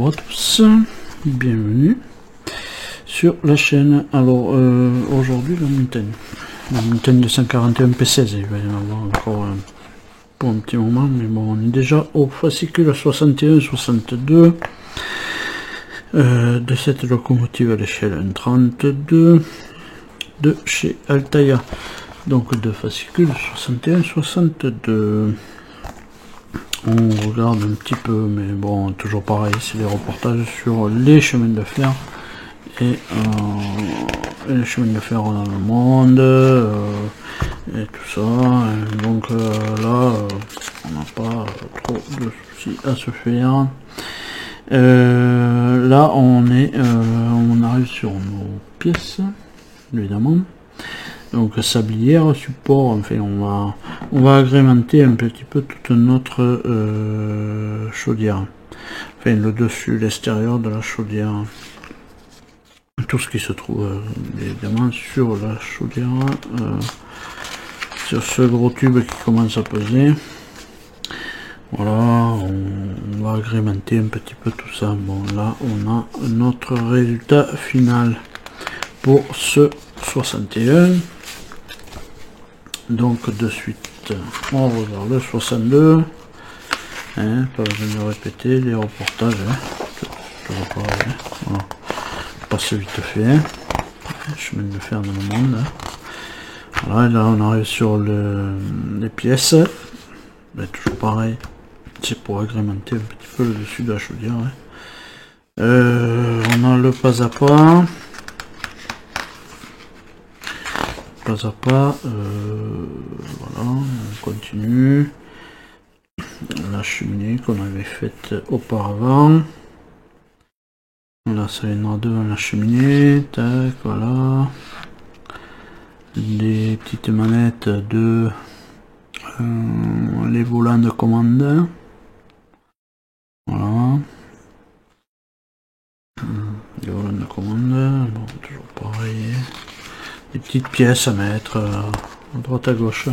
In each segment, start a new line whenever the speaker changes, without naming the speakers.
Bonjour à tous, bienvenue sur la chaîne. Alors aujourd'hui la montagne de 141 P16, il va y en avoir encore pour un petit moment, mais bon, on est déjà au fascicule 61-62 de cette locomotive à l'échelle 1,32 de chez Altaïa, donc de fascicule 61-62. On regarde un petit peu, mais bon, toujours pareil, c'est des reportages sur les chemins de fer et les chemins de fer dans le monde et tout ça. Et donc là, on n'a pas trop de soucis à se faire. Là, on arrive sur nos pièces, évidemment. Donc sablière, support, enfin on va agrémenter un petit peu toute notre chaudière. Enfin le dessus, l'extérieur de la chaudière. Tout ce qui se trouve évidemment sur la chaudière. Sur ce gros tube qui commence à peser. Voilà, on va agrémenter un petit peu tout ça. Bon là on a notre résultat final pour ce 61. Donc de suite, on regarde le 62. Hein, pas besoin de répéter les reportages. Voilà. Passe vite fait. Hein. Chemin de fer dans le monde. Hein. Voilà, et là on arrive sur les pièces. Ben, toujours pareil. C'est pour agrémenter un petit peu le dessus de la chaudière. Hein. On a le pas à pas. Pas à pas, voilà, on continue la cheminée qu'on avait faite auparavant. Là ça viendra devant la cheminée, tac, voilà, des petites manettes de les volants de commande, voilà, les volants de commande, bon, toujours pareil. Des petites pièces à mettre à droite à gauche.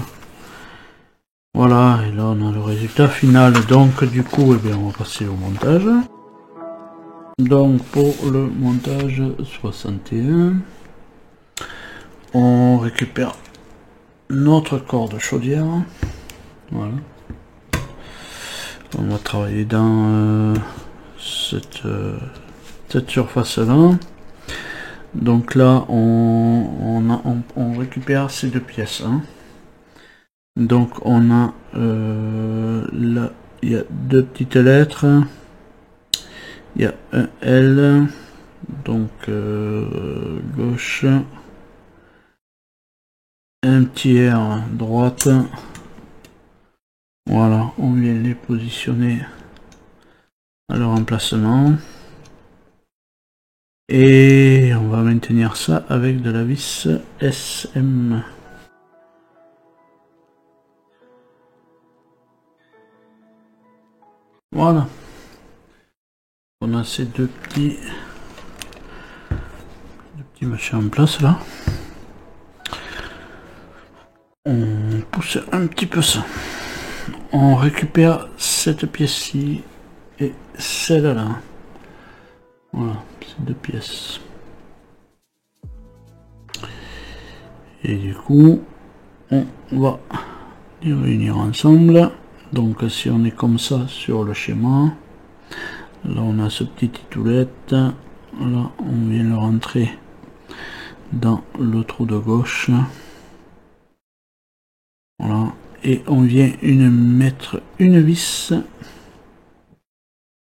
Voilà, et là on a le résultat final. Donc du coup, eh bien, on va passer au montage. Donc pour le montage 61, on récupère notre corde chaudière. Voilà. On va travailler dans cette surface là. Donc là, on récupère ces deux pièces. Hein. Donc on a là, il y a deux petites lettres. Il y a un L, donc gauche, un petit R droite. Voilà, on vient les positionner à leur emplacement. Et on va maintenir ça avec de la vis SM. Voilà. On a ces deux petits machins en place là. On pousse un petit peu ça. On récupère cette pièce-ci et celle-là. Voilà, ces deux pièces. Et du coup, on va les réunir ensemble. Donc si on est comme ça sur le schéma, là on a ce petit titoulette. Là on vient le rentrer dans le trou de gauche. Voilà. Et on vient mettre une vis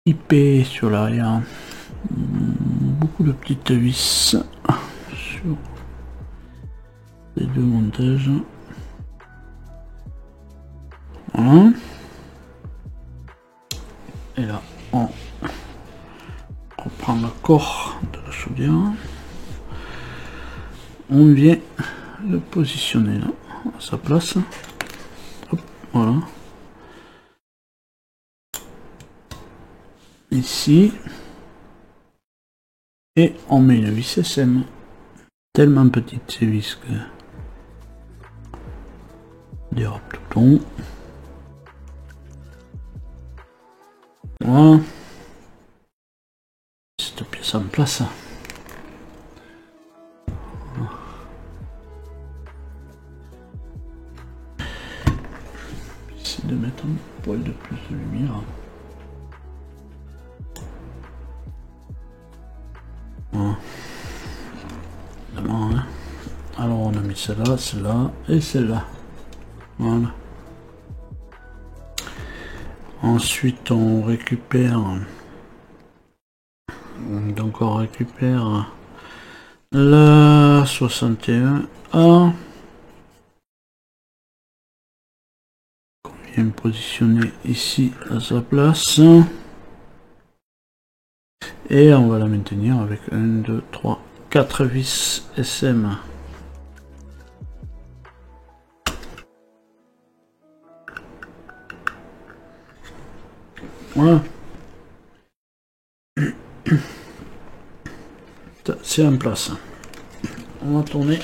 IP sur l'arrière. Beaucoup de petites vis sur les deux montages. Voilà. Et là on reprend le corps de la chaudière. On vient le positionner là à sa place. Hop, voilà. Ici. Et on met une vis SM. Tellement petite ces vis que dérobe tout le temps. Voilà. cette pièce en place. J'essaie de mettre un poil de plus de lumière. Voilà. Hein. Alors on a mis celle-là et celle-là. Voilà. Ensuite on récupère, donc on récupère la 61A qu'on vient positionner ici à sa place et on va la maintenir avec 1, 2, 3, 4 vis SM. Voilà. C'est en place. On va tourner.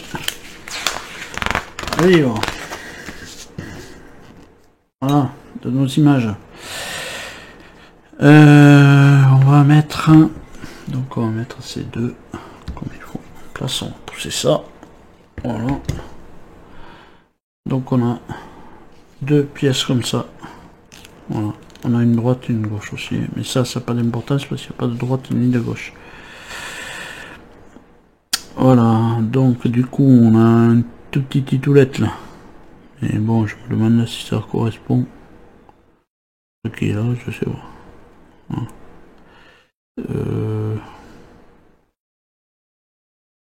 Allez, voilà, de nos images. On va mettre donc on va mettre ces deux comme il faut. En place, on va pousser ça. Voilà. Donc on a deux pièces comme ça. Voilà. On a une droite et une gauche aussi, mais ça n'a pas d'importance parce qu'il n'y a pas de droite ni de gauche. Voilà, donc du coup on a un tout petit titoulette là. Mais bon, je me demande si ça correspond. Ce qui est là, je sais pas. Voilà.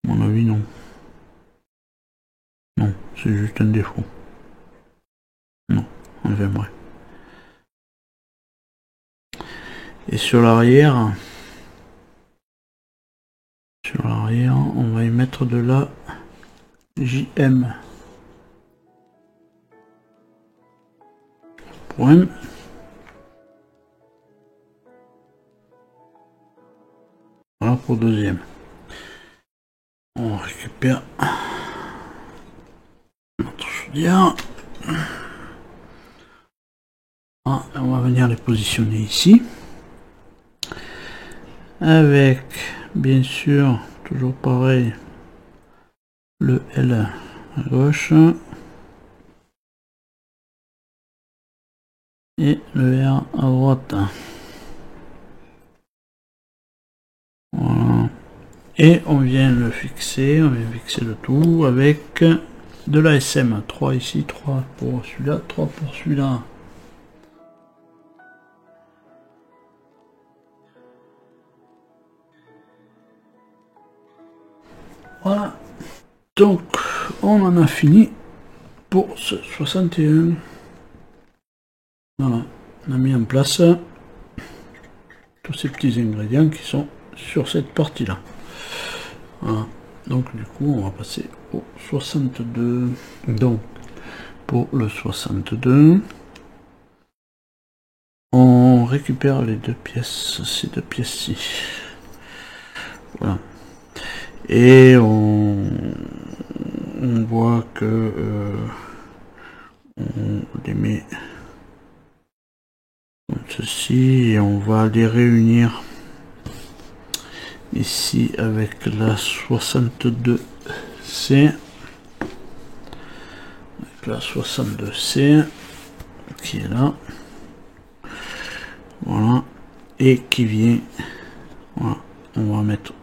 À mon avis, non. Non, c'est juste un défaut. Non, enfin bref. Et sur l'arrière, on va y mettre de la JM. Point. Voilà pour deuxième. On récupère notre chaudière. Ah, on va venir les positionner ici. Avec, bien sûr, toujours pareil, le L à gauche. Et le R à droite. Voilà. Et on vient le fixer, on vient fixer le tout avec de la SM. 3 ici, 3 pour celui-là, 3 pour celui-là. Voilà. Donc, on en a fini pour ce 61. Voilà. On a mis en place tous ces petits ingrédients qui sont sur cette partie-là. Voilà. Donc du coup on va passer au 62. Donc pour le 62 on récupère les deux pièces, ces deux pièces-ci. Voilà. Et on voit que on les met comme ceci et on va les réunir ici avec la 62C, avec la 62C qui est là, voilà, et qui vient, voilà, on va mettre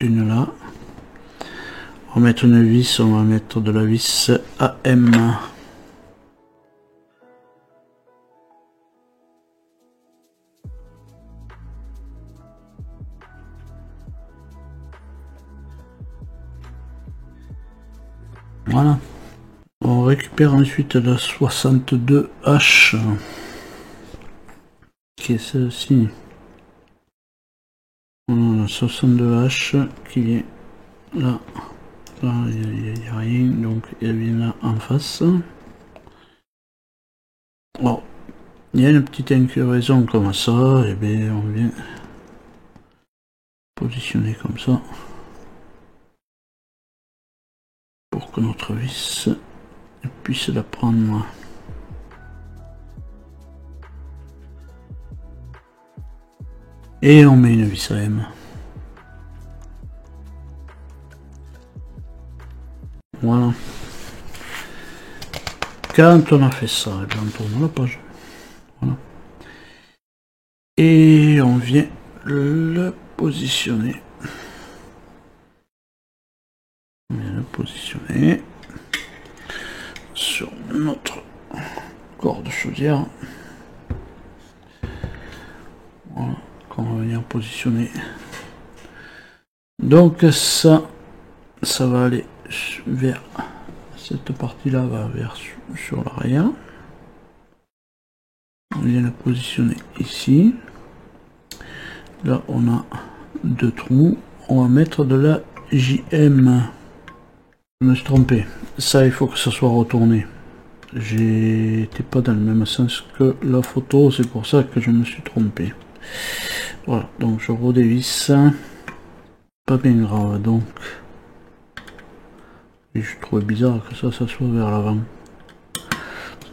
une là, on va mettre une vis, on va mettre de la vis AM. Voilà. On récupère ensuite la 62H qui est celle-ci. Voilà, la 62H qui vient là. Là, il n'y a rien, donc elle vient là en face. Bon, il y a une petite incuraison comme ça, et bien on vient positionner comme ça. Pour que notre vis puisse la prendre. Et on met une vis à M. Voilà. Quand on a fait ça, et bien on tourne la page. Voilà. Et on vient le positionner. On vient le positionner sur notre corps de chaudière. Voilà, qu'on va venir positionner. Donc ça va aller vers cette partie-là, va vers sur l'arrière. On vient la positionner ici. Là, on a deux trous. On va mettre de la JM. Je me suis trompé. Ça, il faut que ça soit retourné. J'étais pas dans le même sens que la photo, c'est pour ça que je me suis trompé. Voilà, donc je redévisse. Pas bien grave, donc. Et je trouvais bizarre que ça soit vers l'avant.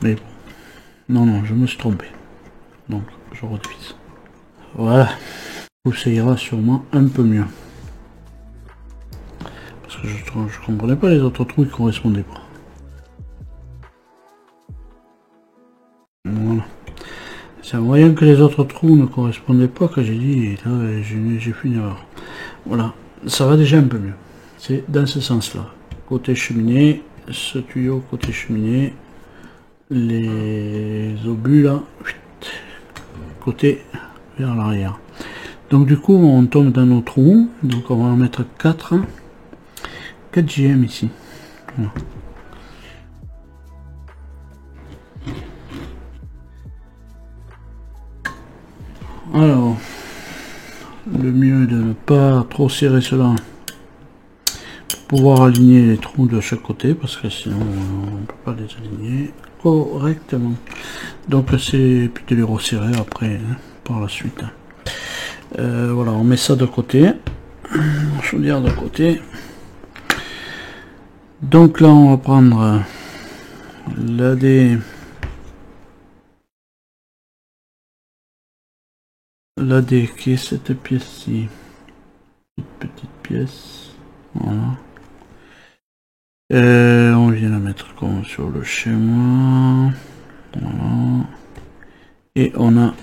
Mais bon. Non, je me suis trompé. Donc, je redévisse. Voilà. Ça ira sûrement un peu mieux. Parce que je comprenais pas les autres trous, ils correspondaient pas. Voilà. C'est en voyant que les autres trous ne correspondaient pas que j'ai dit, là, j'ai fait une erreur. Voilà. Ça va déjà un peu mieux. C'est dans ce sens-là. Côté cheminée, ce tuyau côté cheminée, les obus là, côté vers l'arrière. Donc du coup on tombe dans nos trous, donc on va en mettre 4 JM ici. Voilà. Alors, le mieux est de ne pas trop serrer cela pour pouvoir aligner les trous de chaque côté, parce que sinon on ne peut pas les aligner correctement. Donc c'est puis de les resserrer après, hein, par la suite. Voilà, on met ça de côté, chaudière de côté. Donc là on va prendre l'AD qui est cette pièce-ci, petite pièce, voilà. On vient la mettre comme sur le schéma, voilà. Et on a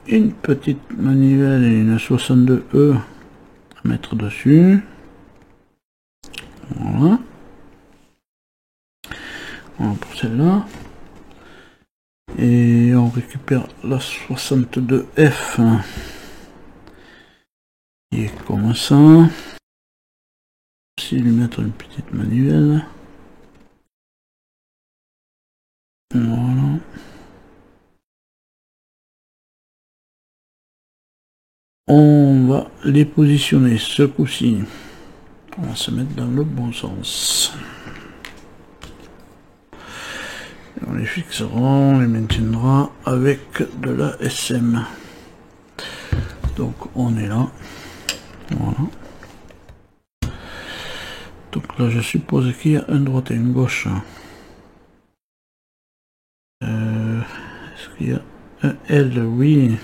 une petite manivelle et une 62E à mettre dessus, voilà. Voilà pour celle-là. Et on récupère la 62F qui est comme ça. Aussi lui mettre une petite manivelle. Voilà. On va les positionner ce coup-ci. On va se mettre dans le bon sens. On les fixera, on les maintiendra avec de la SM. Donc on est là. Voilà. Donc là je suppose qu'il y a un droite et une gauche. Est-ce qu'il y a un L? Oui.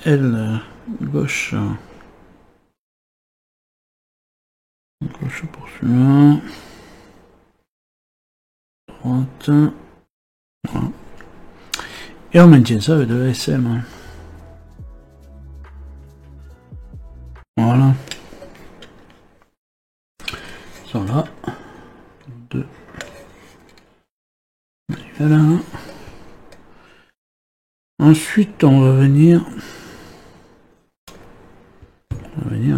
L gauche. Gauche pour celui-là. Droite. Voilà. Et on maintient ça avec de la SM. Voilà. Ils sont là. Deux. Voilà. Ensuite, on va venir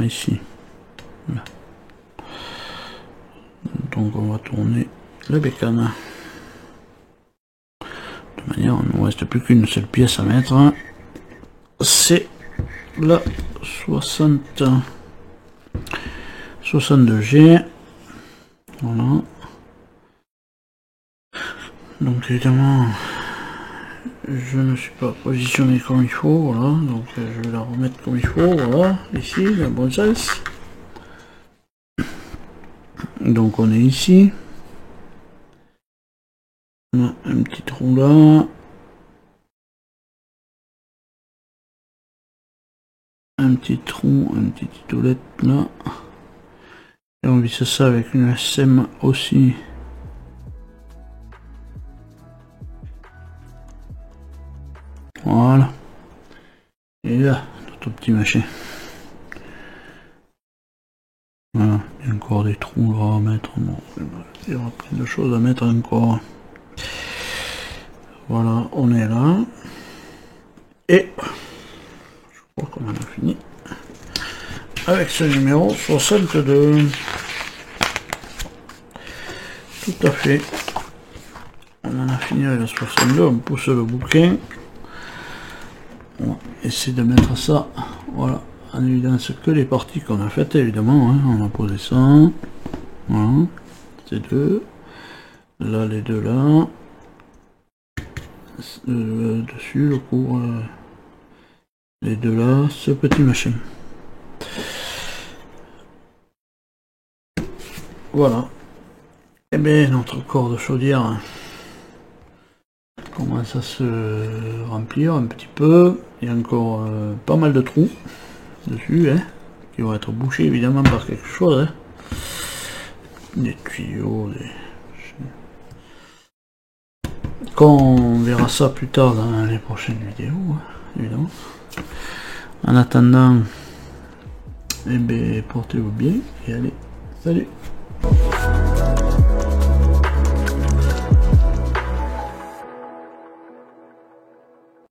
ici. Voilà. Donc, on va tourner la bécane. De manière, il ne nous reste plus qu'une seule pièce à mettre. C'est la 62G. Voilà. Donc évidemment je ne suis pas positionné comme il faut, voilà, donc je vais la remettre comme il faut, voilà, ici, dans le bon sens. Donc on est ici. On a un petit trou là. Un petit trou, une petite toilette là. Et on visse ça avec une SM aussi. Voilà. Et là, notre petit machin. Voilà, il y a encore des trous là à mettre. Bon, il y aura plein de choses à mettre encore. Voilà, on est là. Et je crois qu'on en a fini avec ce numéro 62. Tout à fait. On en a fini avec le 62, on pousse le bouquin. On va essayer de mettre ça, voilà, en évidence que les parties qu'on a faites, évidemment, hein. On a posé ça, voilà, ces deux, là les deux là, dessus le cours, les deux là, ce petit machin. Voilà. Et bien notre corps de chaudière commence à se remplir un petit peu. Il y a encore pas mal de trous dessus, hein, qui vont être bouchés évidemment par quelque chose, hein. Des tuyaux, Quand on verra ça plus tard dans les prochaines vidéos, hein, évidemment. En attendant, eh bien, portez-vous bien et allez, salut!